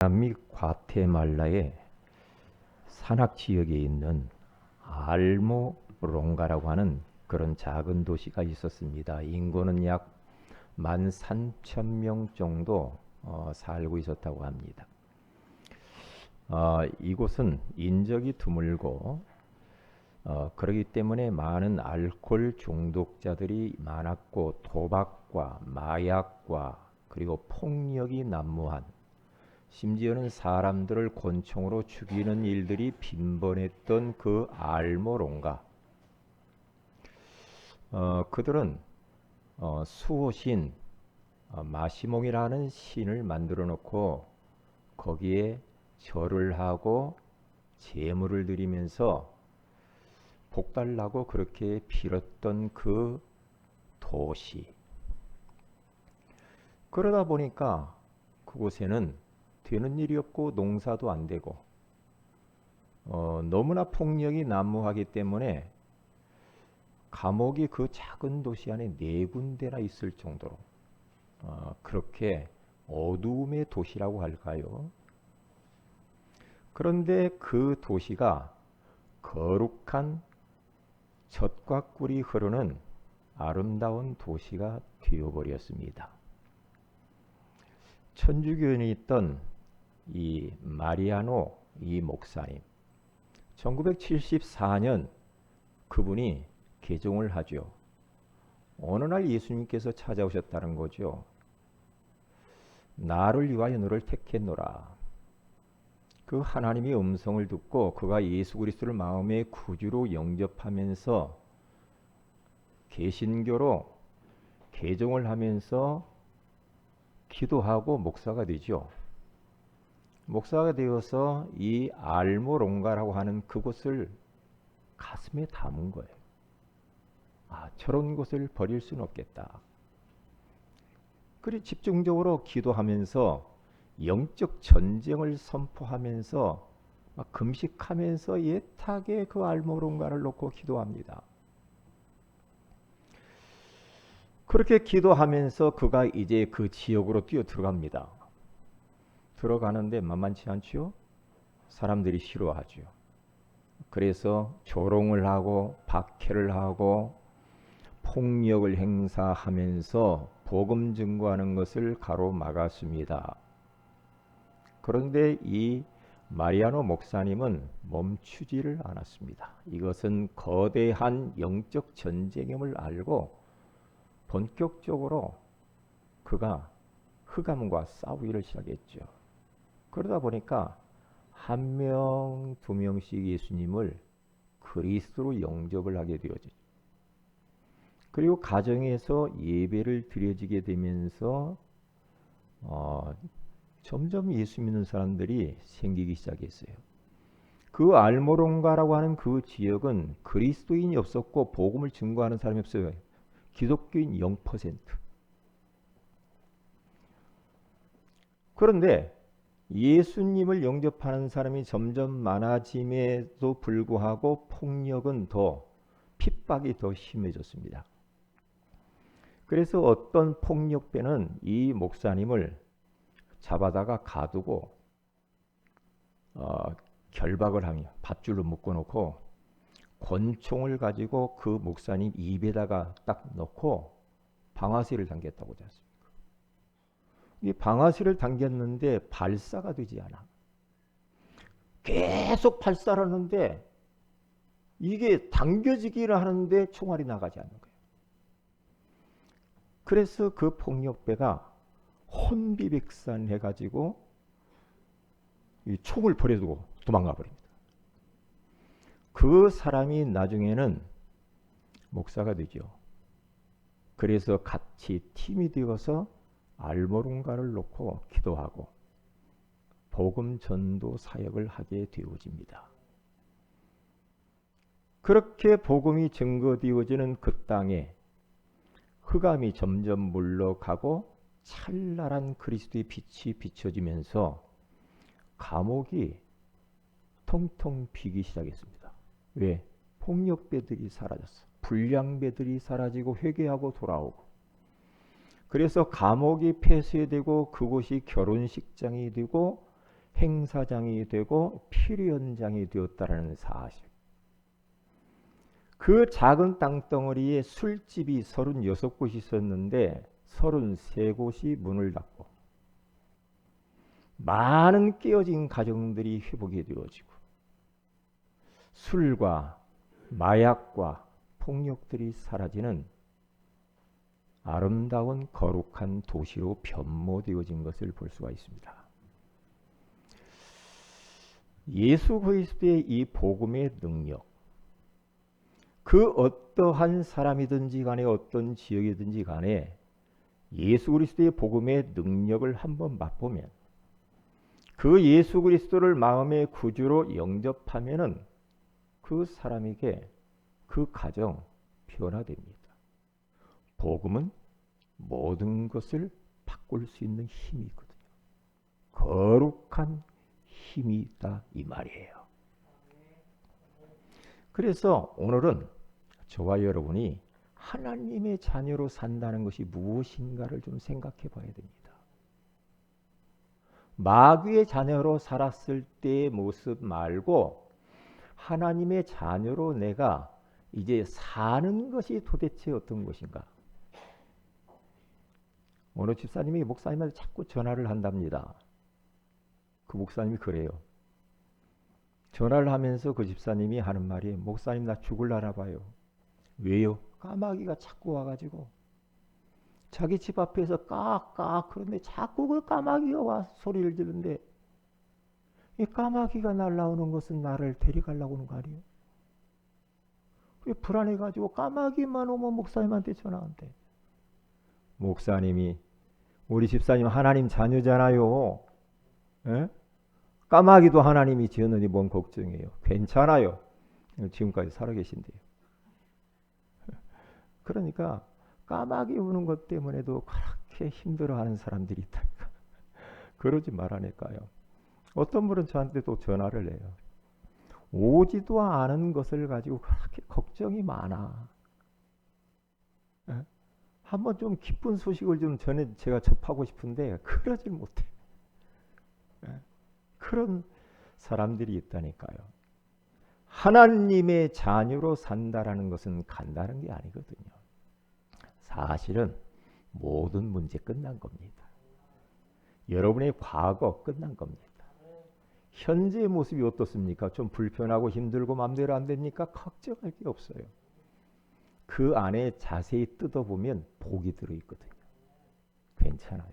남미 과테말라의 산악 지역에 있는 알모롱가라고 하는 그런 작은 도시가 있었습니다. 인구는 약 13,000명 정도 살고 있었다고 합니다. 이곳은 인적이 드물고 그렇기 때문에 많은 알코올 중독자들이 많았고, 도박과 마약과 그리고 폭력이 난무한, 심지어는 사람들을 권총으로 죽이는 일들이 빈번했던 그 알모롱가. 그들은 수호신 마시몽이라는 신을 만들어 놓고 거기에 절을 하고 제물을 드리면서 복달라고 그렇게 빌었던 그 도시. 그러다 보니까 그곳에는 되는 일이 없고 농사도 안 되고 너무나 폭력이 난무하기 때문에 감옥이 그 작은 도시 안에 4군데나 있을 정도로 그렇게 어두움의 도시라고 할까요? 그런데 그 도시가 거룩한 젖과 꿀이 흐르는 아름다운 도시가 되어버렸습니다. 천주교인이 있던 이 마리아노 이 목사님, 1974년 그분이 개종을 하죠. 어느 날 예수님께서 찾아오셨다는 거죠. 나를 위하여 너를 택했노라. 그 하나님의 음성을 듣고 그가 예수 그리스도를 마음의 구주로 영접하면서 개신교로 개종을 하면서 기도하고 목사가 되죠. 목사가 되어서 이 알모롱가라고 하는 그곳을 가슴에 담은 거예요. 저런 곳을 버릴 수는 없겠다. 그리 집중적으로 기도하면서 영적 전쟁을 선포하면서 금식하면서 애타게 그 알모롱가를 놓고 기도합니다. 그렇게 기도하면서 그가 이제 그 지역으로 뛰어 들어갑니다. 들어가는데 만만치 않지요? 사람들이 싫어하죠. 그래서 조롱을 하고 박해를 하고 폭력을 행사하면서 복음 증거하는 것을 가로막았습니다. 그런데 이 마리아노 목사님은 멈추지를 않았습니다. 이것은 거대한 영적 전쟁임을 알고 본격적으로 그가 흑암과 싸우기를 시작했죠. 그러다 보니까 1명, 2명씩 예수님을 그리스도로 영접을 하게 되어지죠. 그리고 가정에서 예배를 드려지게 되면서 점점 예수 믿는 사람들이 생기기 시작했어요. 그 알모롱가라고 하는 그 지역은 그리스도인이 없었고 복음을 증거하는 사람이 없어요. 기독교인 0%. 그런데 예수님을 영접하는 사람이 점점 많아짐에도 불구하고 폭력은 더, 핍박이 더 심해졌습니다. 그래서 어떤 폭력배는 이 목사님을 잡아다가 가두고 결박을 하며 밧줄로 묶어놓고 권총을 가지고 그 목사님 입에다가 딱 넣고 방아쇠를 당겼다고 하지 않습니까? 이 방아쇠를 당겼는데 발사가 되지 않아. 계속 발사를 하는데 이게 당겨지기를 하는데 총알이 나가지 않는 거예요. 그래서 그 폭력배가 혼비백산해가지고 이 총을 버려두고 도망가 버립니다. 그 사람이 나중에는 목사가 되죠. 그래서 같이 팀이 되어서 알모롱가를 놓고 기도하고 복음 전도 사역을 하게 되어집니다. 그렇게 복음이 증거되어지는 그 땅에 흑암이 점점 물러가고 찬란한 그리스도의 빛이 비춰지면서 감옥이 통통 비기 시작했습니다. 왜? 폭력배들이 사라졌어. 불량배들이 사라지고 회개하고 돌아오고. 그래서 감옥이 폐쇄되고 그곳이 결혼식장이 되고 행사장이 되고 필연장이 되었다라는 사실. 그 작은 땅덩어리에 술집이 36곳이 있었는데 33곳이 문을 닫고 많은 깨어진 가정들이 회복이 되어지고 술과 마약과 폭력들이 사라지는 아름다운 거룩한 도시로 변모되어진 것을 볼 수가 있습니다. 예수 그리스도의 이 복음의 능력, 그 어떠한 사람이든지 간에 어떤 지역이든지 간에 예수 그리스도의 복음의 능력을 한번 맛보면 그 예수 그리스도를 마음의 구주로 영접하면은 그 사람에게 그 가정 변화됩니다. 복음은 모든 것을 바꿀 수 있는 힘이 있거든요. 거룩한 힘이 있다 이 말이에요. 그래서 오늘은 저와 여러분이 하나님의 자녀로 산다는 것이 무엇인가를 좀 생각해 봐야 됩니다. 마귀의 자녀로 살았을 때의 모습 말고 하나님의 자녀로 내가 이제 사는 것이 도대체 어떤 것인가? 어느 집사님이 목사님한테 자꾸 전화를 한답니다. 그 목사님이 그래요. 전화를 하면서 그 집사님이 하는 말이 목사님 나 죽을라나 봐요. 왜요? 까마귀가 자꾸 와가지고 자기 집 앞에서 까까 그런데 자꾸 그 까마귀가 와 소리를 지르는데 이 까마귀가 날라오는 것은 나를 데려가려고 하는 거 아니에요? 불안해가지고 까마귀만 오면 목사님한테 전화한대. 목사님이 우리 집사님 하나님 자녀잖아요. 에? 까마귀도 하나님이 지었느니 뭔 걱정이에요. 괜찮아요. 지금까지 살아계신대요. 그러니까 까마귀 우는 것 때문에도 그렇게 힘들어하는 사람들이 있다니까. 그러지 말라니까요. 어떤 분은 저한테 또 전화를 해요. 오지도 않은 것을 가지고 그렇게 걱정이 많아. 에? 한번 좀 기쁜 소식을 좀 전에 제가 접하고 싶은데 그러질 못해. 에? 그런 사람들이 있다니까요. 하나님의 자녀로 산다라는 것은 간단한 게 아니거든요. 사실은 모든 문제 끝난 겁니다. 여러분의 과거 끝난 겁니다. 현재의 모습이 어떻습니까? 좀 불편하고 힘들고 마음대로 안 됩니까? 걱정할 게 없어요. 그 안에 자세히 뜯어보면 복이 들어있거든요. 괜찮아요.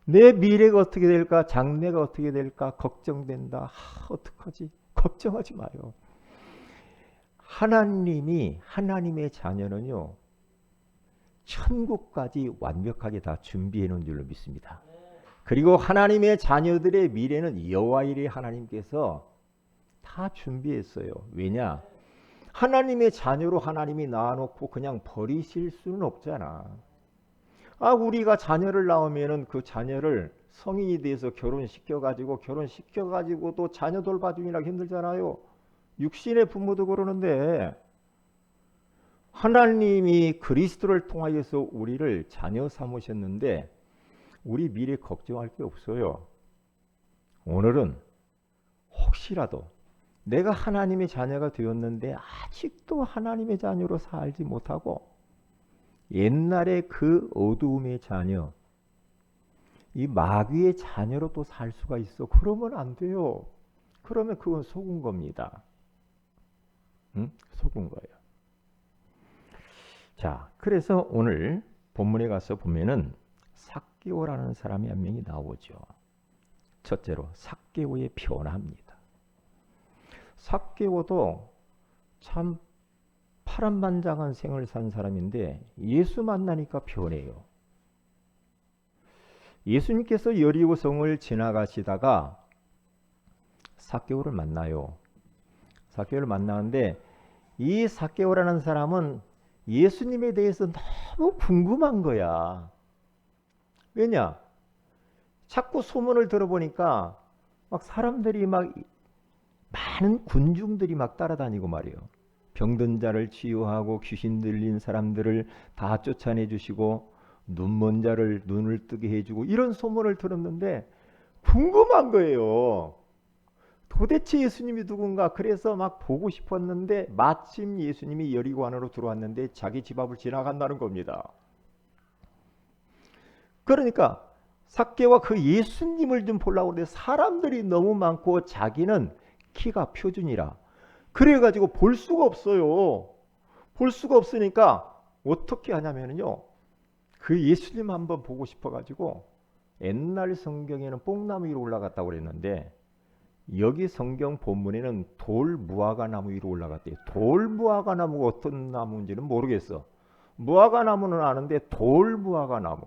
내 미래가 어떻게 될까? 장래가 어떻게 될까? 걱정된다. 어떡하지? 걱정하지 마요. 하나님의 자녀는요. 천국까지 완벽하게 다 준비해 놓은 줄로 믿습니다. 그리고 하나님의 자녀들의 미래는 여호와이레 하나님께서 다 준비했어요. 왜냐? 하나님의 자녀로 하나님이 낳아놓고 그냥 버리실 수는 없잖아. 우리가 자녀를 낳으면은 그 자녀를 성인이 돼서 결혼시켜가지고 또 자녀 돌봐주기나 힘들잖아요. 육신의 부모도 그러는데 하나님이 그리스도를 통하여서 우리를 자녀 삼으셨는데 우리 미래 걱정할 게 없어요. 오늘은 혹시라도 내가 하나님의 자녀가 되었는데 아직도 하나님의 자녀로 살지 못하고 옛날에 그 어두움의 자녀, 이 마귀의 자녀로 또 살 수가 있어. 그러면 안 돼요. 그러면 그건 속은 겁니다. 응? 속은 거예요. 자, 그래서 오늘 본문에 가서 보면은 삭개오라는 사람이 한 명이 나오죠. 첫째로 삭개오의 변화입니다. 삭개오도 참 파란만장한 생을 산 사람인데 예수 만나니까 변해요. 예수님께서 여리고성을 지나가시다가 삭개오를 만나요. 삭개오를 만나는데 이 삭개오라는 사람은 예수님에 대해서 너무 궁금한 거야. 왜냐? 자꾸 소문을 들어보니까 막 사람들이 막 많은 군중들이 막 따라다니고 말이에요. 병든 자를 치유하고 귀신 들린 사람들을 다 쫓아내 주시고 눈먼 자를 눈을 뜨게 해주고 이런 소문을 들었는데 궁금한 거예요. 도대체 예수님이 누군가. 그래서 막 보고 싶었는데 마침 예수님이 여리고 안으로 들어왔는데 자기 집 앞을 지나간다는 겁니다. 그러니까 삭개오가 그 예수님을 좀 보려고 하는데 사람들이 너무 많고 자기는 키가 표준이라 그래가지고 볼 수가 없어요. 볼 수가 없으니까 어떻게 하냐면요. 그 예수님 한번 보고 싶어가지고 옛날 성경에는 뽕나무 위로 올라갔다고 그랬는데 여기 성경 본문에는 돌무화과 나무 위로 올라갔대요. 돌무화과 나무가 어떤 나무인지는 모르겠어. 무화과 나무는 아는데 돌무화과 나무.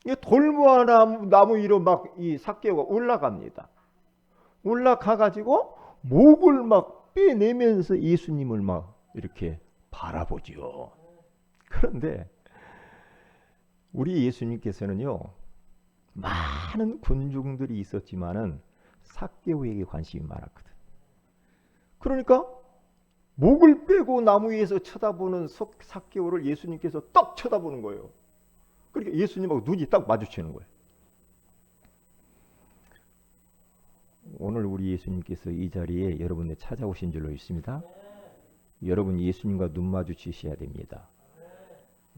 이 돌무화과 나무 위로 막 이 삭개오가 올라갑니다. 올라가 가지고 목을 막 빼내면서 예수님을 막 이렇게 바라보지요. 그런데 우리 예수님께서는요. 많은 군중들이 있었지만은 삭개오에게 관심이 많았거든. 그러니까 목을 빼고 나무 위에서 쳐다보는 삭개오를 예수님께서 딱 쳐다보는 거예요. 그러니까 예수님하고 눈이 딱 마주치는 거예요. 오늘 우리 예수님께서 이 자리에 여러분들 찾아오신 줄로 믿습니다. 여러분 예수님과 눈 마주치셔야 됩니다.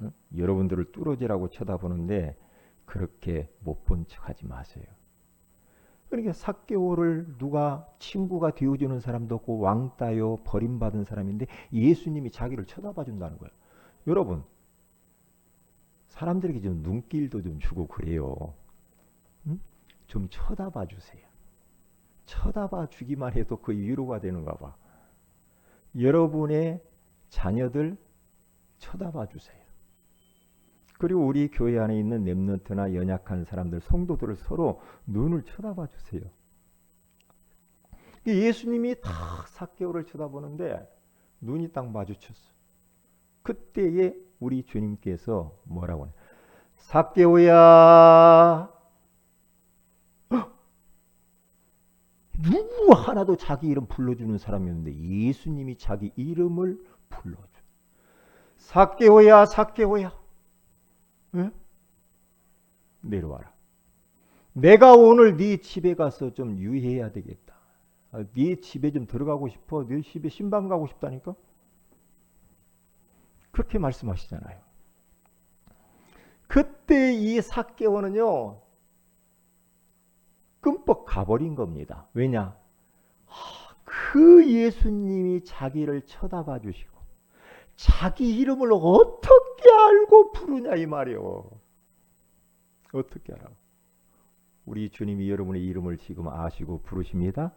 응? 여러분들을 뚫어지라고 쳐다보는데 그렇게 못 본 척하지 마세요. 그러니까 삭개오를 누가 친구가 되어주는 사람도 없고 왕따요 버림받은 사람인데 예수님이 자기를 쳐다봐 준다는 거예요. 여러분 사람들에게 좀 눈길도 좀 주고 그래요. 응? 좀 쳐다봐 주세요. 쳐다봐 주기만 해도 그 위로가 되는가 봐. 여러분의 자녀들 쳐다봐 주세요. 그리고 우리 교회 안에 있는 렘넌트나 연약한 사람들, 성도들을 서로 눈을 쳐다봐 주세요. 예수님이 딱 삭개오를 쳐다보는데 눈이 딱 마주쳤어. 그때에 우리 주님께서 뭐라고 하냐? 삭개오야. 누구 하나도 자기 이름 불러주는 사람이었는데 예수님이 자기 이름을 불러줘. 삭개오야, 삭개오야. 응? 내려와라. 내가 오늘 네 집에 가서 좀 유의해야 되겠다. 네 집에 좀 들어가고 싶어. 네 집에 신방 가고 싶다니까. 그렇게 말씀하시잖아요. 그때 이 삭개오는요. 끔뻑 가버린 겁니다. 왜냐? 그 예수님이 자기를 쳐다봐 주시고 자기 이름을 어떻게 알고 부르냐 이 말이요. 어떻게 알아? 우리 주님이 여러분의 이름을 지금 아시고 부르십니다.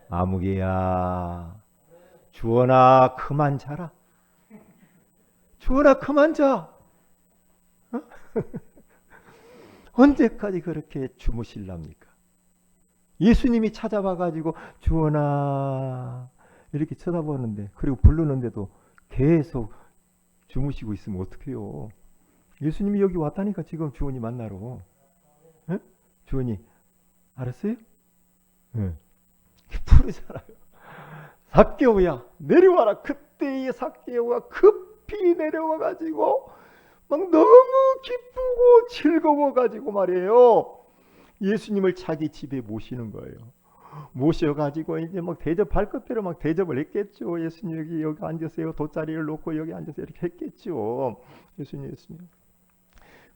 아무개야 주원아 그만 자라. 주원아 그만 자. 어? 언제까지 그렇게 주무실랍니까? 예수님이 찾아와가지고 주원아 이렇게 쳐다보는데 그리고 부르는데도 계속 주무시고 있으면 어떡해요. 예수님이 여기 왔다니까 지금 주원이 만나러. 에? 주원이 알았어요? 네. 부르잖아요. 삭개오야 내려와라. 그때 이 삭개오가 급히 내려와가지고 막 너무 기쁘고 즐거워가지고 말이에요. 예수님을 자기 집에 모시는 거예요. 모셔가지고 이제 막 대접 발끝대로 막 대접을 했겠죠. 예수님 여기 앉으세요. 돗자리를 놓고 여기 앉으세요. 이렇게 했겠죠. 예수님.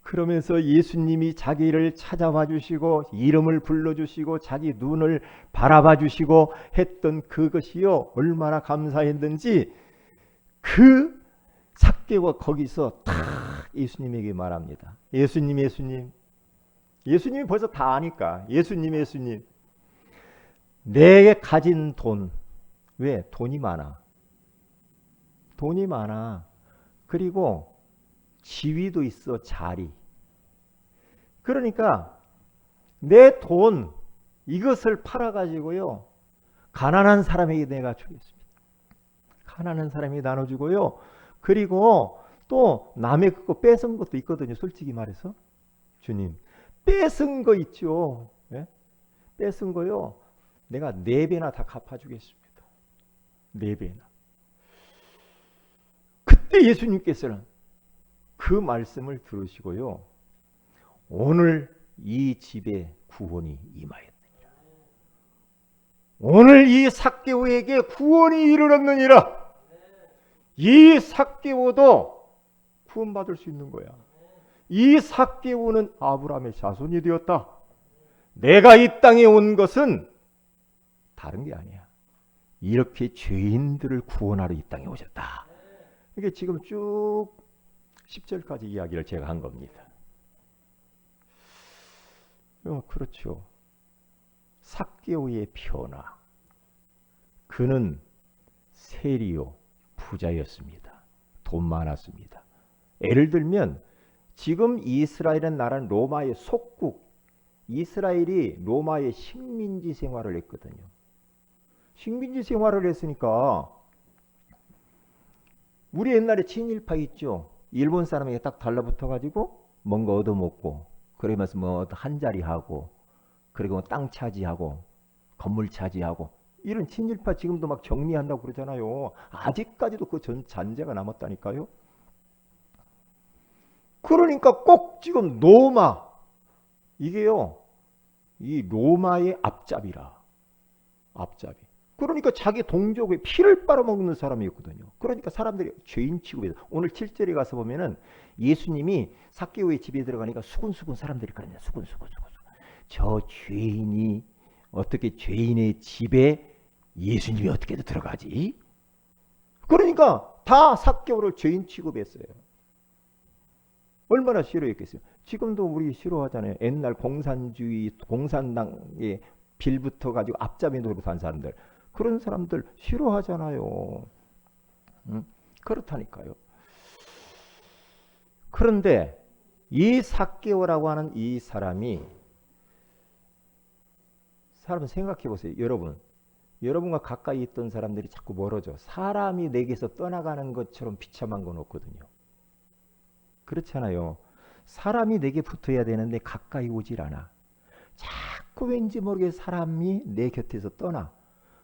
그러면서 예수님이 자기를 찾아와 주시고 이름을 불러주시고 자기 눈을 바라봐 주시고 했던 그것이요. 얼마나 감사했는지 그 삭개오가 거기서 딱 예수님에게 말합니다. 예수님이 벌써 다 아니까. 예수님. 내게 가진 돈. 왜? 돈이 많아. 그리고 지위도 있어. 자리. 그러니까 내 돈 이것을 팔아가지고요. 가난한 사람에게 내가 주겠습니다. 가난한 사람이 나눠주고요. 그리고 또 남의 그거 뺏은 것도 있거든요. 솔직히 말해서. 주님. 뺏은 거 있죠. 네? 뺏은 거요. 내가 4배나 다 갚아주겠습니다. 4배나. 그때 예수님께서는 그 말씀을 들으시고요. 오늘 이 집에 구원이 임하였느니라. 오늘 이 삭개오에게 구원이 이르렀느니라. 이 삭개오도 구원받을 수 있는 거야. 이 삭개오는 아브라함의 자손이 되었다. 내가 이 땅에 온 것은 다른 게 아니야. 이렇게 죄인들을 구원하러 이 땅에 오셨다. 이게 지금 쭉 10절까지 이야기를 제가 한 겁니다. 그렇죠. 삭개오의 변화. 그는 세리요 부자였습니다. 돈 많았습니다. 예를 들면 지금 이스라엘은 나라는 로마의 속국, 이스라엘이 로마의 식민지 생활을 했거든요. 식민지 생활을 했으니까 우리 옛날에 친일파 있죠. 일본 사람에게 딱 달라붙어가지고 뭔가 얻어먹고 그러면서 뭐 한 자리 하고 그리고 땅 차지하고 건물 차지하고 이런 친일파 지금도 막 정리한다고 그러잖아요. 아직까지도 그 잔재가 남았다니까요. 그러니까 꼭 지금 로마 이게요. 이 로마의 앞잡이라. 앞잡이. 그러니까 자기 동족의 피를 빨아먹는 사람이었거든요. 그러니까 사람들이 죄인 취급해서 오늘 7절에 가서 보면은 예수님이 삭개오의 집에 들어가니까 수군수군 사람들이 그러냐. 수군수군. 저 죄인이 어떻게 죄인의 집에 예수님이 어떻게 들어가지? 그러니까 다 삭개오를 죄인 취급했어요. 얼마나 싫어했겠어요. 지금도 우리 싫어하잖아요. 옛날 공산주의, 공산당에 빌붙어 가지고 앞잡이 노릇한 사람들. 그런 사람들 싫어하잖아요. 그렇다니까요. 그런데 이 삭개오라고 하는 이 사람이 사람 생각해 보세요. 여러분과 가까이 있던 사람들이 자꾸 멀어져. 사람이 내게서 떠나가는 것처럼 비참한 건 없거든요. 그렇잖아요. 사람이 내게 붙어야 되는데 가까이 오질 않아. 자꾸 왠지 모르게 사람이 내 곁에서 떠나.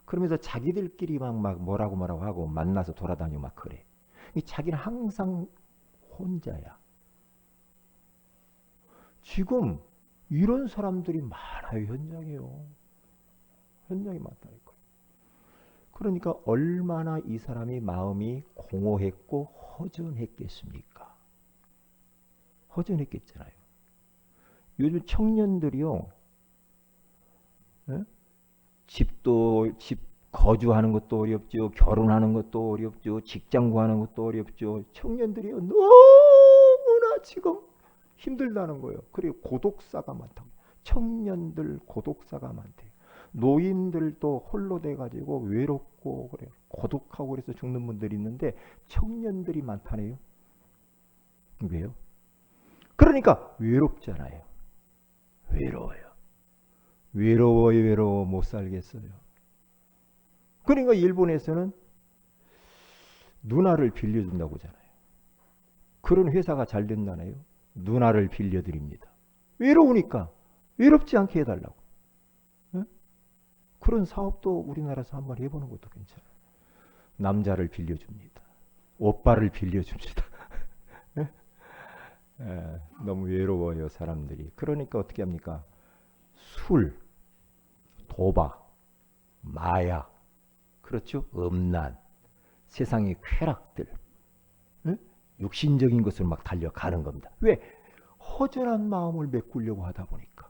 그러면서 자기들끼리 막 뭐라고 하고 만나서 돌아다니고 막 그래. 자기는 항상 혼자야. 지금 이런 사람들이 많아요. 현장이 많다니까. 그러니까 얼마나 이 사람이 마음이 공허했고 허전했겠습니까? 허전했겠잖아요. 요즘 청년들이요. 집 거주하는 것도 어렵죠. 결혼하는 것도 어렵죠. 직장 구하는 것도 어렵죠. 청년들이요. 너무나 지금 힘들다는 거예요. 그리고 고독사가 많다고. 청년들 고독사가 많대요. 노인들도 홀로 돼가지고 외롭고 그래 고독하고 그래서 죽는 분들이 있는데 청년들이 많다네요. 왜요? 그러니까 외롭잖아요. 외로워 못 살겠어요. 그러니까 일본에서는 누나를 빌려준다고 하잖아요. 그런 회사가 잘 된다네요. 누나를 빌려드립니다. 외로우니까 외롭지 않게 해달라고. 그런 사업도 우리나라에서 한번 해보는 것도 괜찮아요. 남자를 빌려줍니다. 오빠를 빌려줍니다. 너무 외로워요 사람들이. 그러니까 어떻게 합니까? 술, 도박, 마약, 그렇죠? 음란, 세상의 쾌락들, 육신적인 것을 막 달려가는 겁니다. 왜? 허전한 마음을 메꾸려고 하다 보니까.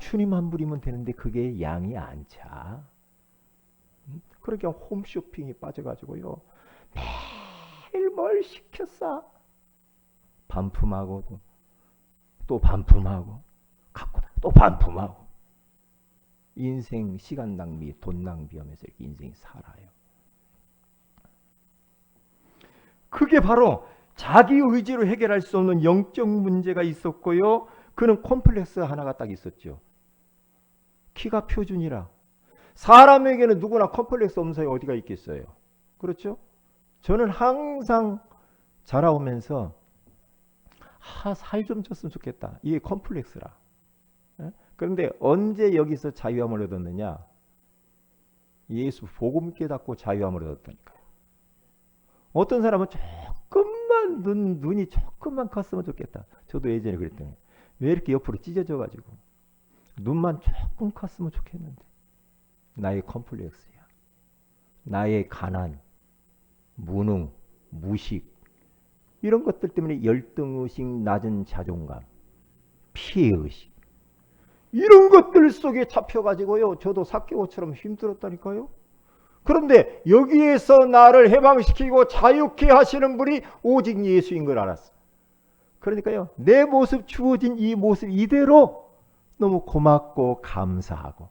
주님 한 부리면 되는데 그게 양이 안 차. 그러니까 홈쇼핑이 빠져가지고요. 매일 뭘 시켰어. 반품하고 또 반품하고 갖고 또 반품하고 인생 시간 낭비, 돈 낭비하면서 이렇게 인생이 살아요. 그게 바로 자기 의지로 해결할 수 없는 영적 문제가 있었고요. 그는 콤플렉스 하나가 딱 있었죠. 키가 표준이라. 사람에게는 누구나 콤플렉스 없는 사람이 어디가 있겠어요. 그렇죠? 저는 항상 자라오면서 살 좀 쪘으면 좋겠다. 이게 콤플렉스라. 그런데 언제 여기서 자유함을 얻었느냐? 예수 복음 깨닫고 자유함을 얻었다니까요. 어떤 사람은 조금만 눈이 조금만 컸으면 좋겠다. 저도 예전에 그랬더니 왜 이렇게 옆으로 찢어져가지고 눈만 조금 컸으면 좋겠는데. 나의 컴플렉스야. 나의 가난, 무능, 무식, 이런 것들 때문에 열등의식, 낮은 자존감, 피해의식, 이런 것들 속에 잡혀가지고요. 저도 삭개오처럼 힘들었다니까요. 그런데 여기에서 나를 해방시키고 자유케 하시는 분이 오직 예수인 걸 알았어. 그러니까요. 내 모습, 주어진 이 모습 이대로 너무 고맙고 감사하고,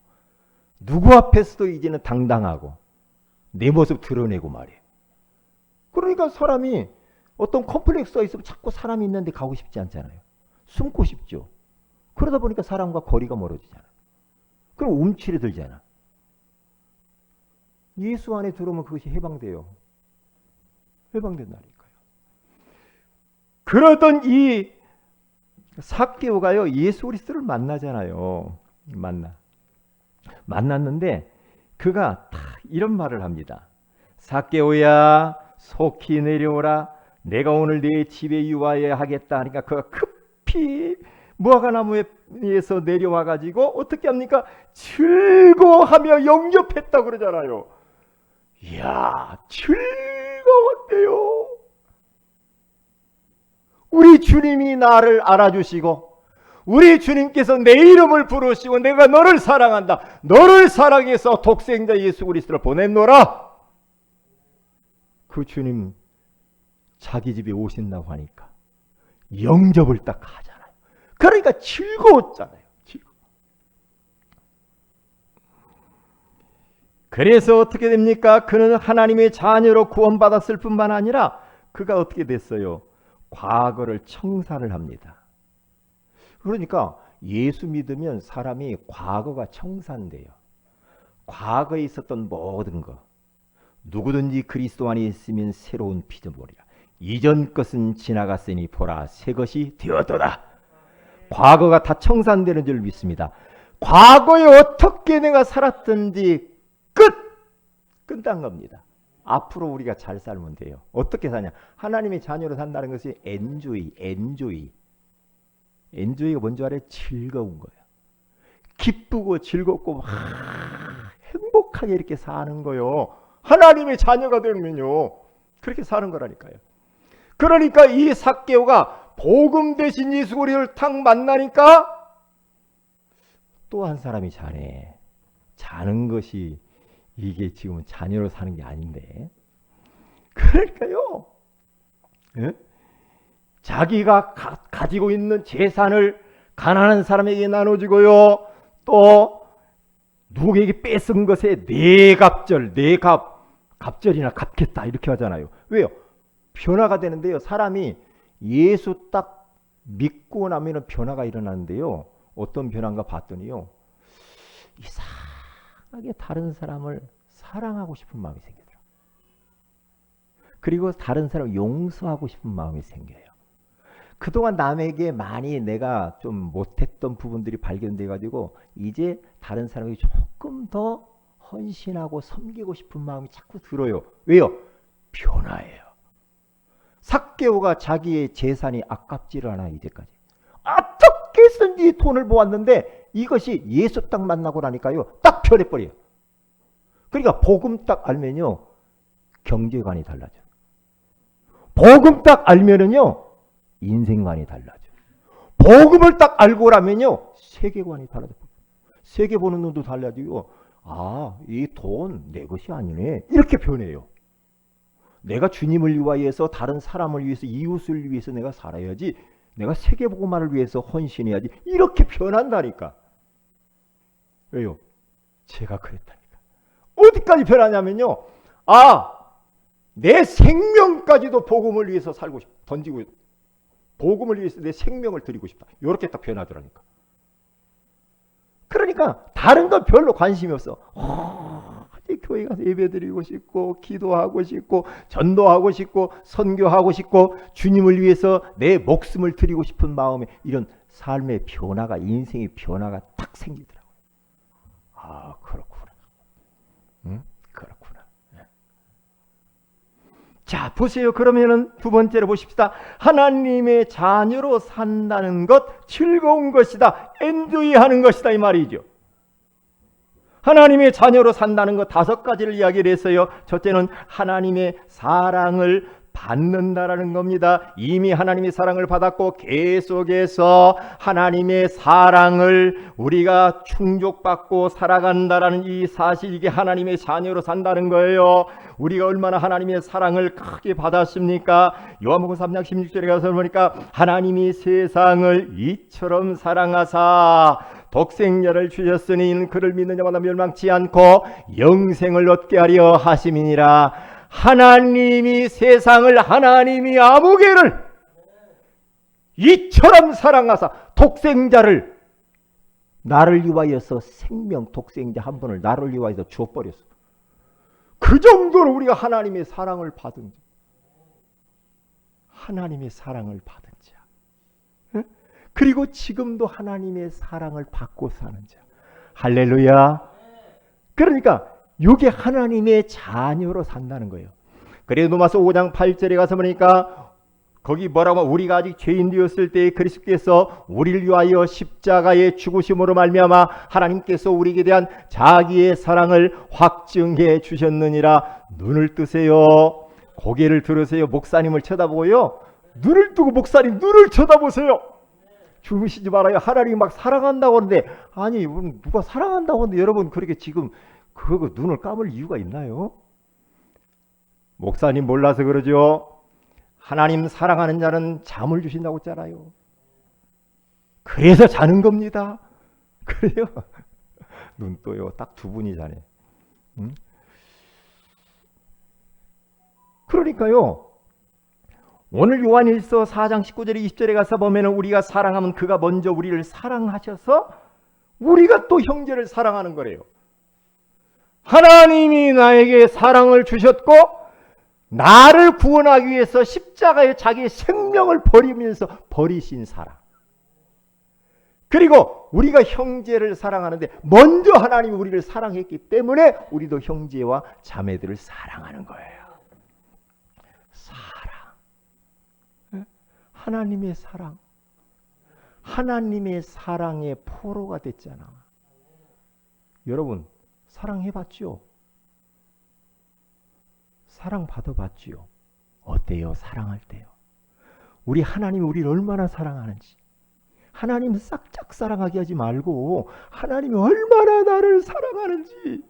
누구 앞에서도 이제는 당당하고 내 모습 드러내고 말이에요. 그러니까 사람이 어떤 컴플렉스가 있으면 자꾸 사람이 있는데 가고 싶지 않잖아요. 숨고 싶죠. 그러다 보니까 사람과 거리가 멀어지잖아. 그럼 움츠려 들잖아. 예수 안에 들어오면 그것이 해방돼요. 해방된다니까요. 그러던 이 삭개오가요, 예수 그리스도를 만나잖아요. 만났는데 그가 이런 말을 합니다. 삭개오야, 속히 내려오라. 내가 오늘 네 집에 유하여야 하겠다 하니까 그가 급히 무화과나무에서 내려와 가지고 어떻게 합니까? 즐거워하며 영접했다 그러잖아요. 이야, 즐거웠대요. 우리 주님이 나를 알아주시고, 우리 주님께서 내 이름을 부르시고 내가 너를 사랑한다, 너를 사랑해서 독생자 예수 그리스도를 보냈노라. 그 주님 자기 집에 오신다고 하니까 영접을 딱 하잖아요. 그러니까 즐거웠잖아요. 그래서 어떻게 됩니까? 그는 하나님의 자녀로 구원받았을 뿐만 아니라 그가 어떻게 됐어요? 과거를 청산을 합니다. 그러니까 예수 믿으면 사람이 과거가 청산돼요. 과거에 있었던 모든 것, 누구든지 그리스도 안에 있으면 새로운 피조물이라. 이전 것은 지나갔으니 보라, 새 것이 되었도다. 과거가 다 청산되는 줄 믿습니다. 과거에 어떻게 내가 살았든지 끝난 겁니다. 앞으로 우리가 잘 살면 돼요. 어떻게 사냐? 하나님의 자녀로 산다는 것이 엔조이가 뭔지 알아요? 즐거운 거예요. 기쁘고 즐겁고 막 행복하게 이렇게 사는 거요. 하나님의 자녀가 되면요, 그렇게 사는 거라니까요. 그러니까 이 삭개오가 복음 대신 예수 그리스도를 탁 만나니까 또 한 사람이 자는 것이 이게 지금 자녀로 사는 게 아닌데, 그러니까요, 예? 자기가 가지고 있는 재산을 가난한 사람에게 나눠주고요, 또 누구에게 뺏은 것에 갑절이나 갚겠다 이렇게 하잖아요. 왜요? 변화가 되는데요. 사람이 예수 딱 믿고 나면 변화가 일어나는데요. 어떤 변화인가 봤더니요, 이상하게 다른 사람을 사랑하고 싶은 마음이 생기더라고요. 그리고 다른 사람을 용서하고 싶은 마음이 생겨요. 그동안 남에게 많이 내가 좀 못했던 부분들이 발견돼 가지고 이제 다른 사람이 조금 더 헌신하고 섬기고 싶은 마음이 자꾸 들어요. 왜요? 변화예요. 삭개오가 자기의 재산이 아깝지를 않아. 이제까지 어떻게 해서든지 돈을 모았는데 이것이 예수 딱 만나고 나니까요, 딱 변해버려요. 그러니까 복음 딱 알면요, 경제관이 달라져요. 복음 딱 알면은요, 인생관이 달라져요. 복음을 딱 알고 나면요, 세계관이 달라져요. 세계 보는 눈도 달라지고, 이 돈 내 것이 아니네, 이렇게 변해요. 내가 주님을 위하여서, 다른 사람을 위해서, 이웃을 위해서 내가 살아야지, 내가 세계복음화를 위해서 헌신해야지, 이렇게 변한다니까. 왜요? 제가 그랬다니까. 어디까지 변하냐면요, 내 생명까지도 복음을 위해서 살고 싶다, 던지고, 복음을 위해서 내 생명을 드리고 싶다, 이렇게 딱 변하더라니까. 그러니까 다른 건 별로 관심이 없어. 교회 가서 예배드리고 싶고, 기도하고 싶고, 전도하고 싶고, 선교하고 싶고, 주님을 위해서 내 목숨을 드리고 싶은 마음에 이런 삶의 변화가, 인생의 변화가 딱 생기더라고요. 그렇구나. 그렇구나. 자, 보세요. 그러면은 두 번째로 보십시다. 하나님의 자녀로 산다는 것 즐거운 것이다. 엔조이 하는 것이다 이 말이죠. 하나님의 자녀로 산다는 것 5가지를 이야기를 했어요. 첫째는 하나님의 사랑을 받는다라는 겁니다. 이미 하나님의 사랑을 받았고 계속해서 하나님의 사랑을 우리가 충족받고 살아간다라는 이 사실, 이게 하나님의 자녀로 산다는 거예요. 우리가 얼마나 하나님의 사랑을 크게 받았습니까? 요한복음 3장 16절에 가서 보니까 하나님이 세상을 이처럼 사랑하사 독생자를 주셨으니 이는 그를 믿는 자마다 멸망치 않고 영생을 얻게 하려 하심이니라. 하나님이 세상을, 하나님이 아무개를 이처럼 사랑하사 독생자를, 나를 위하여서 생명, 독생자 한 분을 나를 위하여서 주어버렸어. 그 정도로 우리가 하나님의 사랑을 받은 자, 하나님의 사랑을 받은 자, 응? 그리고 지금도 하나님의 사랑을 받고 사는 자. 할렐루야. 그러니까 이게 하나님의 자녀로 산다는 거예요. 그래서 로마서 5장 8절에 가서 보니까 거기 뭐라고 하면, 우리가 아직 죄인 되었을 때에 그리스도께서 우리를 위하여 십자가의 죽으심으로 말미암아 하나님께서 우리에게 대한 자기의 사랑을 확증해 주셨느니라. 눈을 뜨세요. 고개를 들으세요. 목사님을 쳐다보고요. 눈을 뜨고 목사님 눈을 쳐다보세요. 주무시지 말아요. 하나님이 막 사랑한다고 하는데, 아니 누가 사랑한다고 하는데 여러분 그렇게 지금 그거 눈을 감을 이유가 있나요? 목사님 몰라서 그러죠. 하나님 사랑하는 자는 잠을 주신다고 했잖아요. 그래서 자는 겁니다. 그래요? 눈 떠요. 딱 2분이 자네. 응? 그러니까요. 오늘 요한일서 4장 19절에 20절에 가서 보면 우리가 사랑하면 그가 먼저 우리를 사랑하셔서 우리가 또 형제를 사랑하는 거래요. 하나님이 나에게 사랑을 주셨고 나를 구원하기 위해서 십자가에 자기의 생명을 버리면서 버리신 사랑. 그리고 우리가 형제를 사랑하는데 먼저 하나님이 우리를 사랑했기 때문에 우리도 형제와 자매들을 사랑하는 거예요. 사랑. 하나님의 사랑. 하나님의 사랑의 포로가 됐잖아. 여러분 사랑해봤죠? 사랑 받아봤지요? 어때요? 사랑할 때요. 우리 하나님이 우리를 얼마나 사랑하는지. 하나님은 싹짝 사랑하게 하지 말고 하나님이 얼마나 나를 사랑하는지,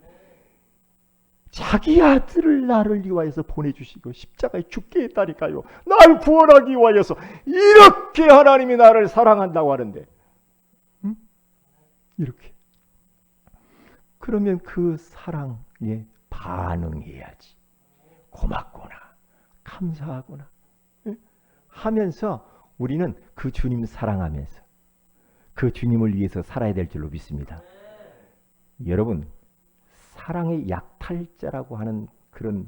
자기 아들을 나를 위하여서 보내주시고 십자가에 죽게 했다니까요. 날 구원하기 위하여서 이렇게 하나님이 나를 사랑한다고 하는데, 응? 이렇게. 그러면 그 사랑에 반응해야지. 고맙구나, 감사하구나 하면서 우리는 그 주님 사랑하면서 그 주님을 위해서 살아야 될 줄로 믿습니다. 여러분 사랑의 약탈자라고 하는 그런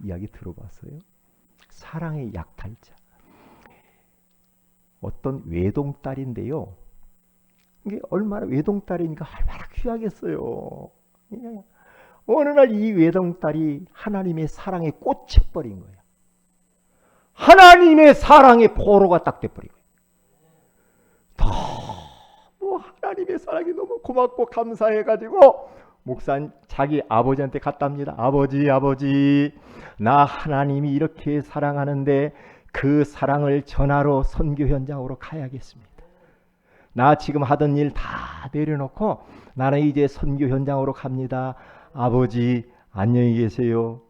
이야기 들어봤어요? 사랑의 약탈자. 어떤 외동딸인데요. 이게 얼마나, 외동딸이니까 얼마나 귀하겠어요. 어느 날 이 외동딸이 하나님의 사랑에 꽂혀버린 거예요. 하나님의 사랑의 포로가 딱 돼버린 거예요. 너무 하나님의 사랑이 너무 고맙고 감사해가지고 목사님 자기 아버지한테 갔답니다. 아버지, 나 하나님이 이렇게 사랑하는데 그 사랑을 전하러 선교 현장으로 가야겠습니다. 나 지금 하던 일 다 내려놓고 나는 이제 선교 현장으로 갑니다. 아버지 안녕히 계세요.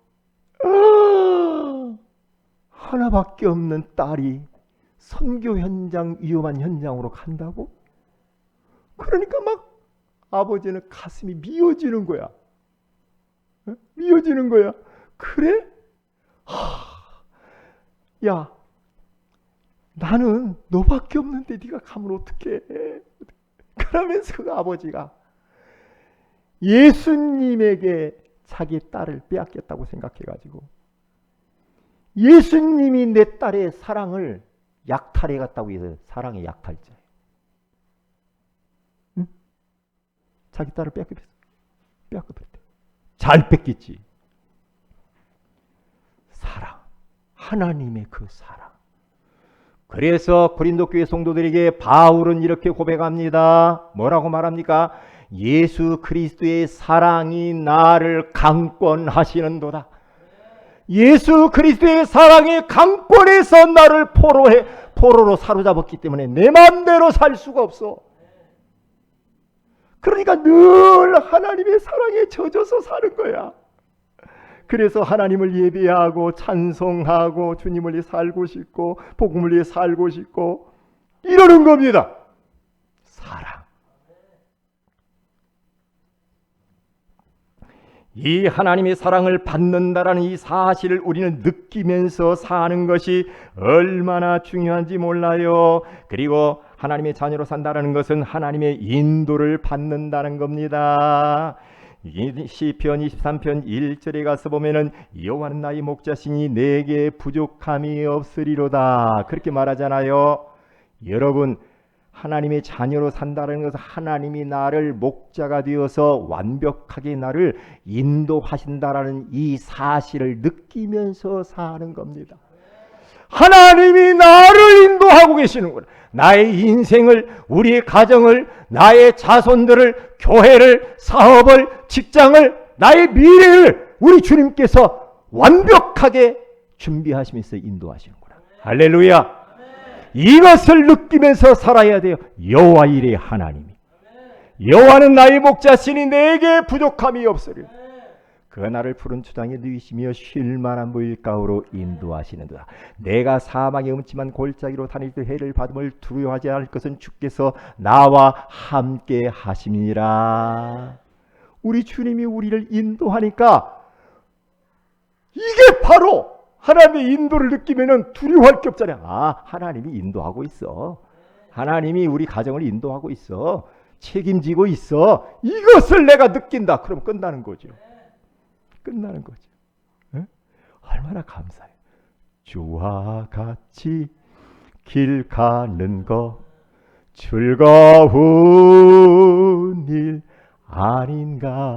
하나밖에 없는 딸이 선교 현장, 위험한 현장으로 간다고? 그러니까 막 아버지는 가슴이 미어지는 거야. 미어지는 거야. 그래? 야, 나는 너밖에 없는데 네가 가면 어떡해? 그러면서 그 아버지가 예수님에게 자기 딸을 빼앗겼다고 생각해가지고 예수님이 내 딸의 사랑을 약탈해 갔다고 해서 사랑의 약탈자예요. 응? 자기 딸을 빼앗겼대. 잘 뺏겼지. 사랑. 하나님의 그 사랑. 그래서 고린도 교회 성도들에게 바울은 이렇게 고백합니다. 뭐라고 말합니까? 예수 그리스도의 사랑이 나를 강권하시는도다. 예수 그리스도의 사랑이 강권해서 나를 포로로 사로잡았기 때문에 내 마음대로 살 수가 없어. 그러니까 늘 하나님의 사랑에 젖어서 사는 거야. 그래서 하나님을 예배하고 찬송하고 주님을 위해 살고 싶고 복음을 위해 살고 싶고 이러는 겁니다. 사랑. 이 하나님의 사랑을 받는다라는 이 사실을 우리는 느끼면서 사는 것이 얼마나 중요한지 몰라요. 그리고 하나님의 자녀로 산다라는 것은 하나님의 인도를 받는다는 겁니다. 시편 23편 1절에 가서 보면은 여호와는 나의 목자시니 내게 부족함이 없으리로다 그렇게 말하잖아요. 여러분, 하나님의 자녀로 산다는 것은 하나님이 나를 목자가 되어서 완벽하게 나를 인도하신다라는 이 사실을 느끼면서 사는 겁니다. 하나님이 나를 인도하고 계시는구나. 나의 인생을, 우리의 가정을, 나의 자손들을, 교회를, 사업을, 직장을, 나의 미래를 우리 주님께서 완벽하게 준비하시면서 인도하시는구나. 할렐루야. 이것을 느끼면서 살아야 돼요. 여호와 이레 하나님이. 여호와는 나의 목자시니 내게 부족함이 없으리라. 그가 나를 푸른 초장에 누이시며 쉴만한 물가로 인도하시는도다. 내가 사망의 음침한 골짜기로 다닐 때 해를 받음을 두려워하지 않을 것은 주께서 나와 함께 하심이니라. 우리 주님이 우리를 인도하니까 이게 바로 하나님의 인도를 느끼면 두려워할 게 없잖아요. 아, 하나님이 인도하고 있어. 하나님이 우리 가정을 인도하고 있어. 책임지고 있어. 이것을 내가 느낀다. 그럼 끝나는 거죠. 끝나는 거죠. 에? 얼마나 감사해요. 주와 같이 길 가는 거 즐거운 일 아닌가.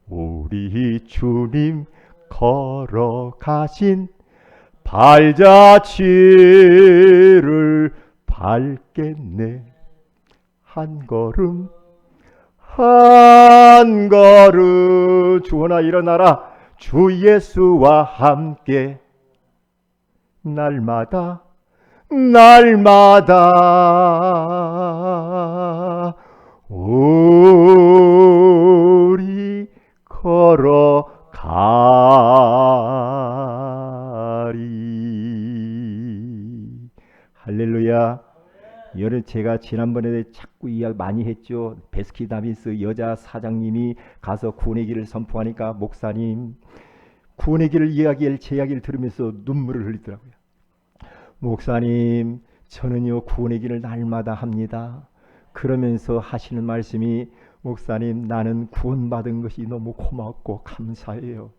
우리 주님 걸어가신 발자취를 밟겠네. 한 걸음 한 걸음 주원아 일어나라. 주 예수와 함께 날마다 우리 걸어가리. 할렐루야. 여러 제가 지난번에 자꾸 이야기 많이 했죠. 베스키다빈스 여자 사장님이 가서 구원의 길을 선포하니까 목사님 구원의 길을 제 이야기를 들으면서 눈물을 흘리더라고요. 목사님, 저는요 구원의 길을 날마다 합니다. 그러면서 하시는 말씀이 목사님, 나는 구원받은 것이 너무 고맙고 감사해요.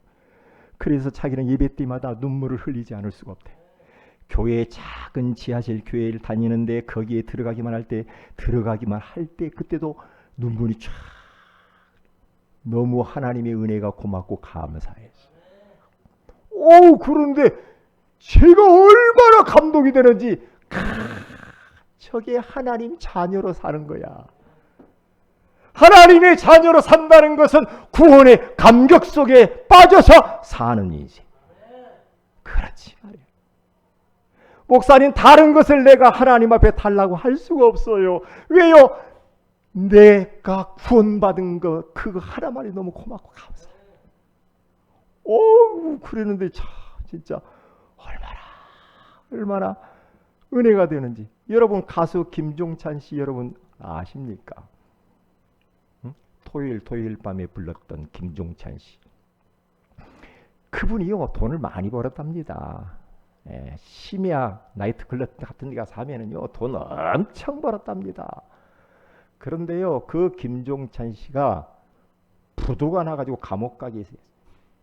그래서 자기는 예배 때마다 눈물을 흘리지 않을 수가 없대. 교회 작은 지하실 교회를 다니는데 거기에 들어가기만 할 때 그때도 눈물이 쫙. 너무 하나님의 은혜가 고맙고 감사해서. 그런데 제가 얼마나 감동이 되는지. 저게 하나님 자녀로 사는 거야. 하나님의 자녀로 산다는 것은 구원의 감격 속에 빠져서 사는 인생. 그렇지 말이야. 목사님, 다른 것을 내가 하나님 앞에 달라고 할 수가 없어요. 왜요? 내가 구원받은 것 그거 하나만이 너무 고맙고 감사해요. 그랬는데 참 진짜 얼마나 은혜가 되는지. 여러분, 가수 김종찬 씨 여러분 아십니까? 응? 토요일 밤에 불렀던 김종찬 씨. 그분이요 돈을 많이 벌었답니다. 심야 나이트 클럽 같은 데 가서 하면은요 돈 엄청 벌었답니다. 그런데요 그 김종찬 씨가 부도가 나가지고 감옥 가게 했어요.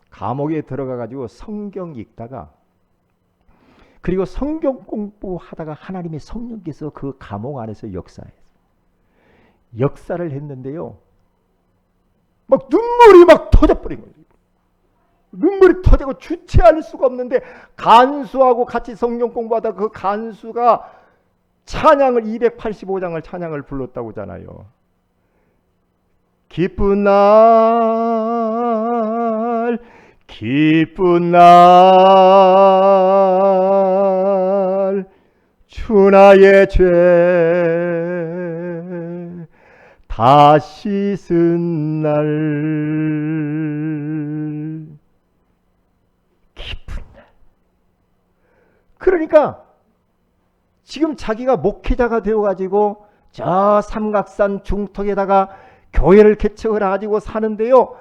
감옥에 들어가가지고 성경 읽다가, 그리고 성경 공부하다가 하나님의 성령께서 그 감옥 안에서 역사를 했는데요 막 눈물이 막 터져버린 거예요. 눈물이 터지고 주체할 수가 없는데 간수하고 같이 성경 공부하다 그 간수가 찬양을 285장을 찬양을 불렀다고 하잖아요. 기쁜 날 기쁜 날 주 나의 죄 다 씻은 날 기쁜 날. 그러니까 지금 자기가 목회자가 되어가지고 저 삼각산 중턱에다가 교회를 개척을 해가지고 사는데요.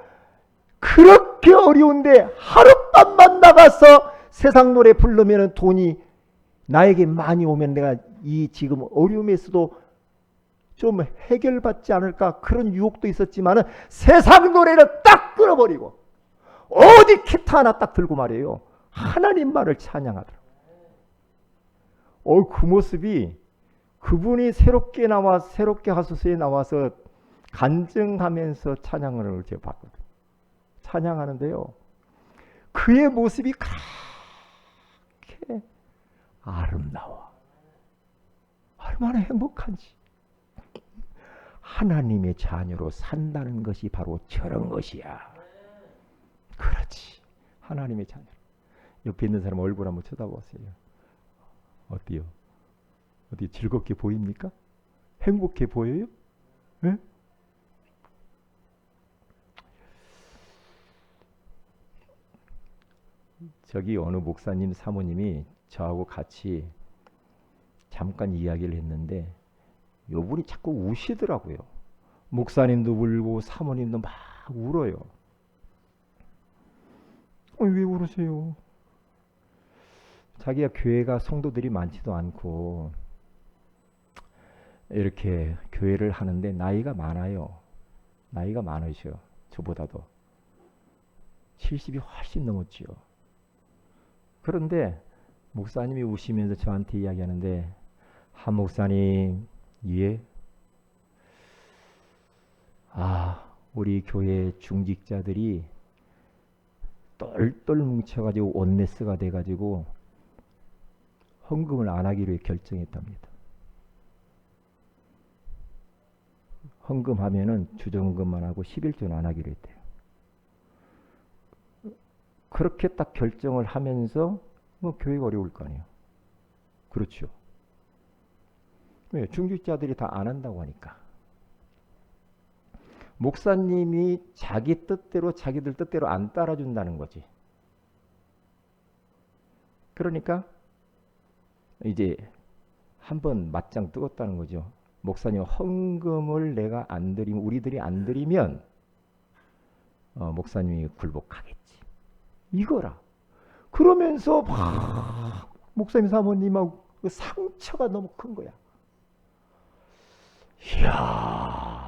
그렇게 어려운데 하룻밤만 나가서 세상 노래 부르면 돈이 나에게 많이 오면 내가 이 지금 어려움에서도 좀 해결받지 않을까 그런 유혹도 있었지만은 세상 노래를 딱 끊어버리고 어디 기타 하나 딱 들고 말이에요. 하나님만을 찬양하더라고요. 그 모습이 그분이 새롭게 하소서에 나와서 간증하면서 찬양을 제가 봤거든요. 찬양하는데요. 그의 모습이 그렇게 아름다워. 얼마나 행복한지. 하나님의 자녀로 산다는 것이 바로 저런 것이야. 그렇지. 하나님의 자녀. 옆에 있는 사람 얼굴 한번 쳐다보세요. 어때요? 어디 즐겁게 보입니까? 행복해 보여요? 네? 저기 어느 목사님 사모님이 저하고 같이 잠깐 이야기를 했는데 요분이 자꾸 우시더라고요. 목사님도 울고 사모님도 막 울어요. 왜 울으세요? 자기가 교회가 성도들이 많지도 않고 이렇게 교회를 하는데 나이가 많아요. 나이가 많으셔. 저보다도 70이 훨씬 넘었지요. 그런데 목사님이 우시면서 저한테 이야기하는데 한 목사님 예? 우리 교회 중직자들이 똘똘 뭉쳐가지고 원네스가 돼가지고 헌금을 안 하기로 결정했답니다. 헌금하면은 주정금만 하고 11조는 안 하기로 했대요. 그렇게 딱 결정을 하면서 교회가 어려울 거 아니에요. 그렇죠. 왜? 중직자들이 다 안 한다고 하니까. 목사님이 자기 뜻대로 자기들 뜻대로 안 따라준다는 거지. 그러니까 이제 한번 맞짱 뜨었다는 거죠. 목사님 헌금을 내가 안 드리면 우리들이 안 드리면 목사님이 굴복하겠지. 이거라. 그러면서 막 목사님 사모님하고 그 상처가 너무 큰 거야. 이야.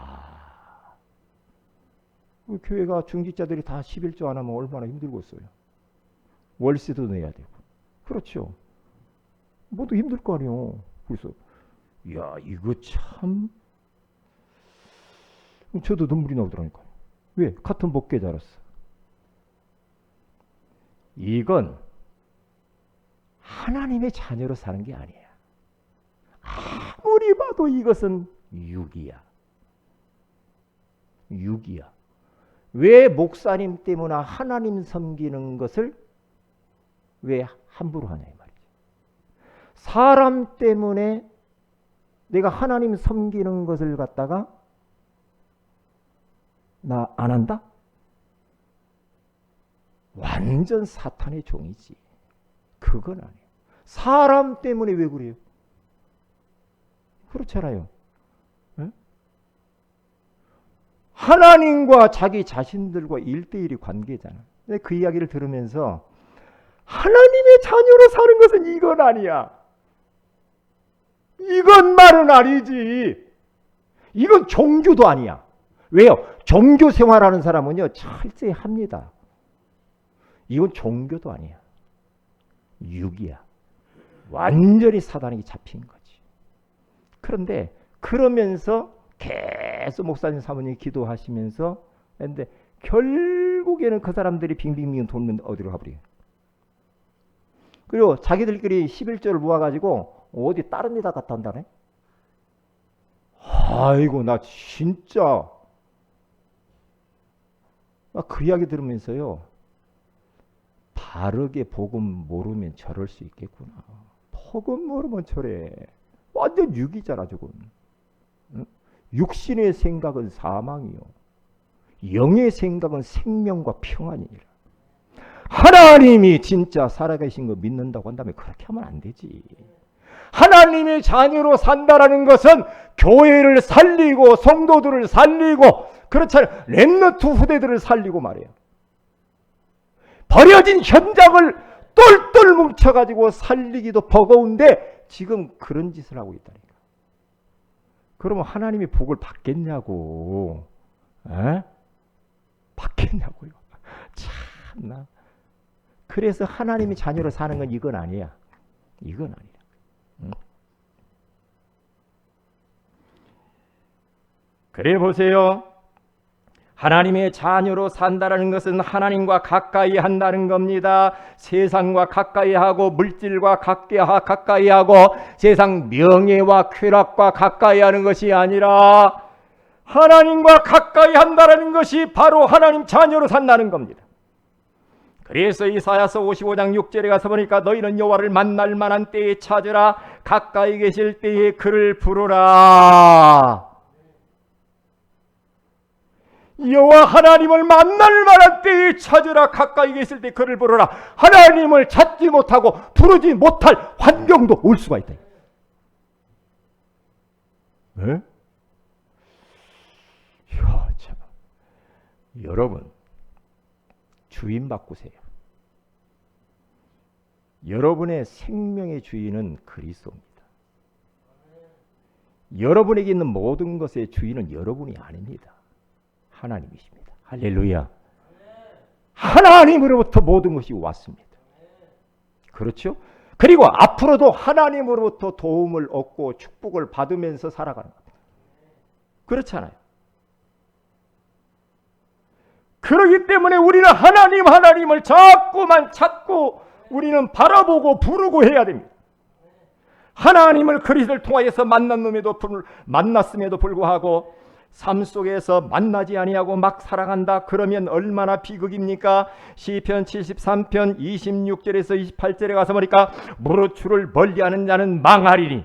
교회가 중직자들이 다 11조 안 하면 얼마나 힘들겠어요. 월세도 내야 되고. 그렇죠. 모두 힘들 거 아니에요. 그래서 야 이거 참 저도 눈물이 나오더라니까요. 왜? 같은 목회자로서. 이건 하나님의 자녀로 사는 게 아니야. 아무리 봐도 이것은 육이야. 육이야. 왜 목사님 때문에 하나님 섬기는 것을 왜 함부로 하냐 이 말이지. 사람 때문에 내가 하나님 섬기는 것을 갖다가 나 안 한다? 완전 사탄의 종이지. 그건 아니에요. 사람 때문에 왜 그래요? 그렇잖아요. 네? 하나님과 자기 자신들과 1대1의 관계잖아. 그 이야기를 들으면서 하나님의 자녀로 사는 것은 이건 아니야. 이건 말은 아니지. 이건 종교도 아니야. 왜요? 종교 생활하는 사람은요 철저히 합니다. 이건 종교도 아니야. 육이야. 완전히 사단에게 잡힌 거지. 그런데 그러면서 계속 목사님 사모님이 기도하시면서 근데 결국 결국에는 그 사람들이 빙빙빙 돌면 어디로 가버려. 그리고 자기들끼리 11조를 모아가지고 어디 다른 데다 갖다 한다네. 아이고 나 진짜 그 이야기 들으면서요, 바르게 복음 모르면 저럴 수 있겠구나. 복음 모르면 저래. 완전 육이잖아 저건. 응? 육신의 생각은 사망이요, 영의 생각은 생명과 평안이니라. 하나님이 진짜 살아계신 거 믿는다고 한다면 그렇게 하면 안 되지. 하나님의 자녀로 산다라는 것은 교회를 살리고 성도들을 살리고, 그렇잖아요, 렘넌트 후대들을 살리고 말이에요. 버려진 현장을 똘똘 뭉쳐가지고 살리기도 버거운데 지금 그런 짓을 하고 있다니까. 그러면 하나님의 복을 받겠냐고. 에? 받겠냐고요. 참나. 그래서 하나님의 자녀로 사는 건 이건 아니야. 이건 아니야. 응? 그래 보세요. 하나님의 자녀로 산다는 것은 하나님과 가까이 한다는 겁니다. 세상과 가까이 하고 물질과 가까이 하고 세상 명예와 쾌락과 가까이 하는 것이 아니라 하나님과 가까이 한다는 것이 바로 하나님 자녀로 산다는 겁니다. 그래서 이사야서 55장 6절에 가서 보니까 너희는 여호와를 만날 만한 때에 찾으라, 가까이 계실 때에 그를 부르라. 여호와 하나님을 만날 만한 때에 찾으라, 가까이 계실 때 그를 부르라. 하나님을 찾지 못하고 부르지 못할 환경도 올 수가 있다. 네? 이야, 참. 여러분, 주인 바꾸세요. 여러분의 생명의 주인은 그리스도입니다. 여러분에게 있는 모든 것의 주인은 여러분이 아닙니다. 하나님이십니다. 할렐루야. 하나님으로부터 모든 것이 왔습니다. 그렇죠? 그리고 앞으로도 하나님으로부터 도움을 얻고 축복을 받으면서 살아가는 겁니다. 그렇잖아요. 그렇기 때문에 우리는 하나님을 자꾸만 찾고 우리는 바라보고 부르고 해야 됩니다. 하나님을 그리스도를 통하여서 만났음에도 불구하고 삶 속에서 만나지 아니하고 막 살아간다. 그러면 얼마나 비극입니까? 시편 73편 26절에서 28절에 가서 보니까 무릇 주를 멀리하는 자는 망하리니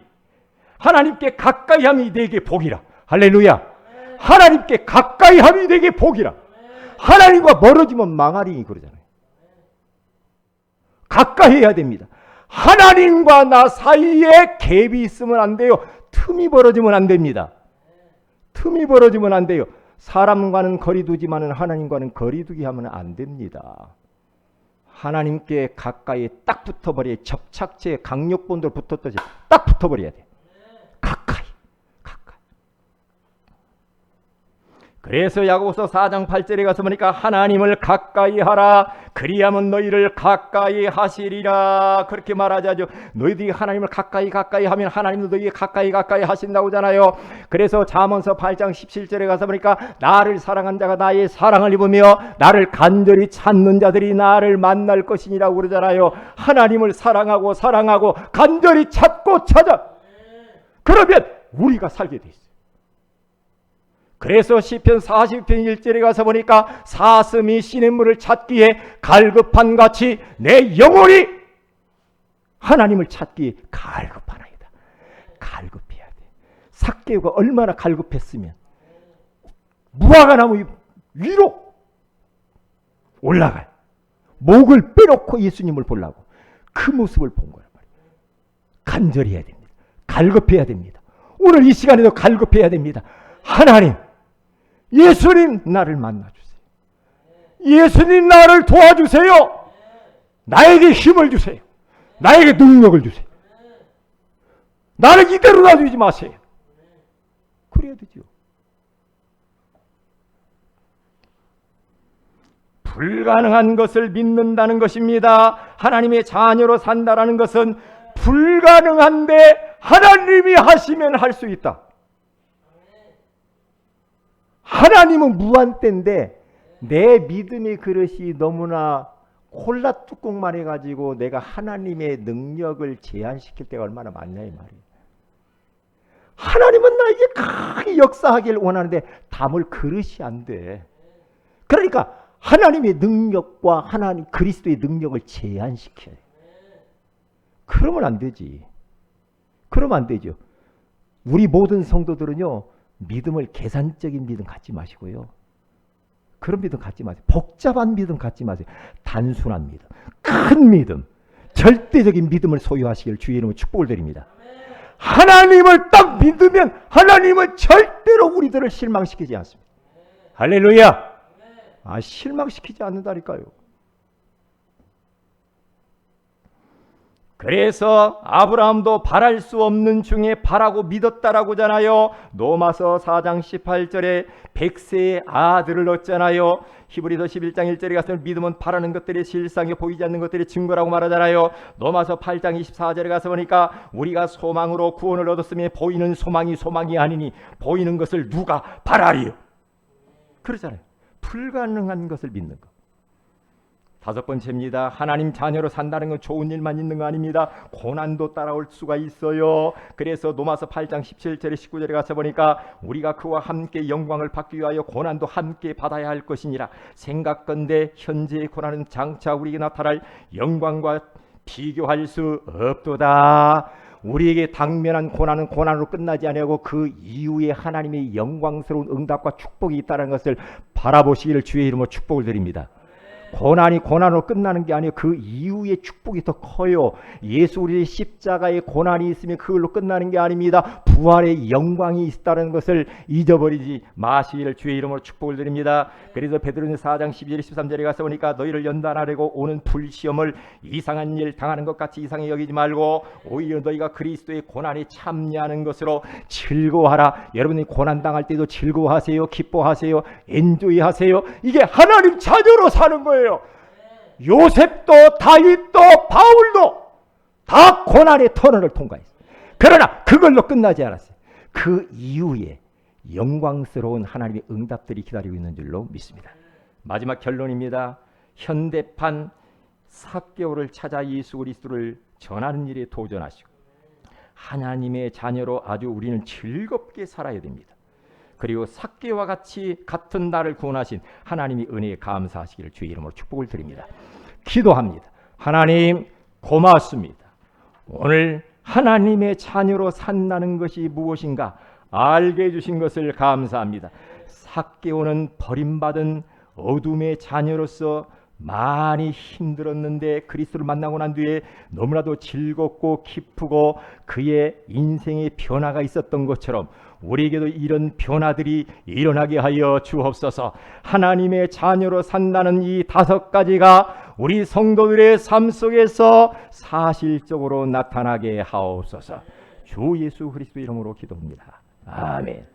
하나님께 가까이함이 내게 복이라. 할렐루야. 하나님께 가까이함이 내게 복이라. 하나님과 멀어지면 망하리니 그러잖아요. 가까이 해야 됩니다. 하나님과 나 사이에 갭이 있으면 안 돼요. 틈이 벌어지면 안 됩니다. 틈이 벌어지면 안 돼요. 사람과는 거리 두지만은 하나님과는 거리 두기 하면 안 됩니다. 하나님께 가까이 딱 붙어버려야, 접착제에 강력본들 붙었듯이 딱 붙어버려야 돼. 가까이. 그래서 야고보서 4장 8절에 가서 보니까 하나님을 가까이 하라, 그리하면 너희를 가까이 하시리라. 그렇게 말하자죠. 너희들이 하나님을 가까이 하면 하나님도 너희에 가까이 하신다고 하잖아요. 그래서 잠언서 8장 17절에 가서 보니까 나를 사랑한 자가 나의 사랑을 입으며 나를 간절히 찾는 자들이 나를 만날 것이니라고 그러잖아요. 하나님을 사랑하고 간절히 찾고 찾아, 그러면 우리가 살게 돼 있어요. 그래서 시편 40편 1절에 가서 보니까 사슴이 시냇물을 찾기에 갈급한 같이 내 영혼이 하나님을 찾기에 갈급하나이다. 갈급해야 돼. 삭개오가 얼마나 갈급했으면 무화과 나무 위로 올라가요. 목을 빼놓고 예수님을 보려고 그 모습을 본 거란 말이에요. 간절히 해야 됩니다. 갈급해야 됩니다. 오늘 이 시간에도 갈급해야 됩니다. 하나님, 예수님 나를 만나주세요. 예수님 나를 도와주세요. 나에게 힘을 주세요. 나에게 능력을 주세요. 나를 이대로 놔두지 마세요. 그래야 되죠. 불가능한 것을 믿는다는 것입니다. 하나님의 자녀로 산다라는 것은 불가능한데 하나님이 하시면 할 수 있다. 하나님은 무한대인데 내 믿음의 그릇이 너무나 콜라 뚜껑만 해가지고 내가 하나님의 능력을 제한시킬 때가 얼마나 많냐 이 말이에요. 하나님은 나에게 크게 역사하길 원하는데 담을 그릇이 안 돼. 그러니까 하나님의 능력과 하나님 그리스도의 능력을 제한시켜요. 그러면 안 되지. 그러면 안 되죠. 우리 모든 성도들은요, 믿음을 계산적인 믿음 갖지 마시고요. 그런 믿음 갖지 마세요. 복잡한 믿음 갖지 마세요. 단순한 믿음, 큰 믿음, 절대적인 믿음을 소유하시길 주의 이름으로 축복을 드립니다. 하나님을 딱 믿으면 하나님은 절대로 우리들을 실망시키지 않습니다. 할렐루야! 실망시키지 않는다니까요. 그래서 아브라함도 바랄 수 없는 중에 바라고 믿었다라고잖아요. 로마서 4장 18절에 100세의 아들을 얻잖아요. 히브리서 11장 1절에 가서 믿음은 바라는 것들이 실상에 보이지 않는 것들이 증거라고 말하잖아요. 로마서 8장 24절에 가서 보니까 우리가 소망으로 구원을 얻었으며 보이는 소망이 아니니 보이는 것을 누가 바라리요. 그러잖아요. 불가능한 것을 믿는 것. 다섯 번째입니다. 하나님 자녀로 산다는 건 좋은 일만 있는 거 아닙니다. 고난도 따라올 수가 있어요. 그래서 로마서 8장 17절에 19절에 가서 보니까 우리가 그와 함께 영광을 받기 위하여 고난도 함께 받아야 할 것이니라. 생각건대 현재의 고난은 장차 우리에게 나타날 영광과 비교할 수 없도다. 우리에게 당면한 고난은 고난으로 끝나지 아니하고 그 이후에 하나님의 영광스러운 응답과 축복이 있다는 것을 바라보시기를 주의 이름으로 축복을 드립니다. 고난이 고난으로 끝나는 게 아니에요. 그 이후에 축복이 더 커요. 예수 우리의 십자가에 고난이 있으면 그걸로 끝나는 게 아닙니다. 부활의 영광이 있다는 것을 잊어버리지 마시기를 주의 이름으로 축복을 드립니다. 그래서 베드로전서 4장 12절 13절에 가서 보니까 너희를 연단하려고 오는 불시험을 이상한 일 당하는 것 같이 이상히 여기지 말고 오히려 너희가 그리스도의 고난에 참여하는 것으로 즐거워하라. 여러분이 고난 당할 때도 즐거워하세요. 기뻐하세요. 엔조이하세요. 이게 하나님 자녀로 사는 거예요. 요셉도 다윗도 바울도 다 고난의 터널을 통과했어요. 그러나 그걸로 끝나지 않았어요. 그 이후에 영광스러운 하나님의 응답들이 기다리고 있는 줄로 믿습니다. 마지막 결론입니다. 현대판 삭개오를 찾아 예수 그리스도를 전하는 일에 도전하시고 하나님의 자녀로 아주 우리는 즐겁게 살아야 됩니다. 그리고 삭개와 같이 같은 나를 구원하신 하나님의 은혜에 감사하시기를 주의 이름으로 축복을 드립니다. 기도합니다. 하나님 고맙습니다. 오늘 하나님의 자녀로 산다는 것이 무엇인가 알게 해주신 것을 감사합니다. 삭개오는 버림받은 어둠의 자녀로서 많이 힘들었는데 그리스도를 만나고 난 뒤에 너무나도 즐겁고 기쁘고 그의 인생의 변화가 있었던 것처럼 우리에게도 이런 변화들이 일어나게 하여 주옵소서. 하나님의 자녀로 산다는 이 5가지가 우리 성도들의 삶 속에서 사실적으로 나타나게 하옵소서. 주 예수 그리스도 이름으로 기도합니다. 아멘.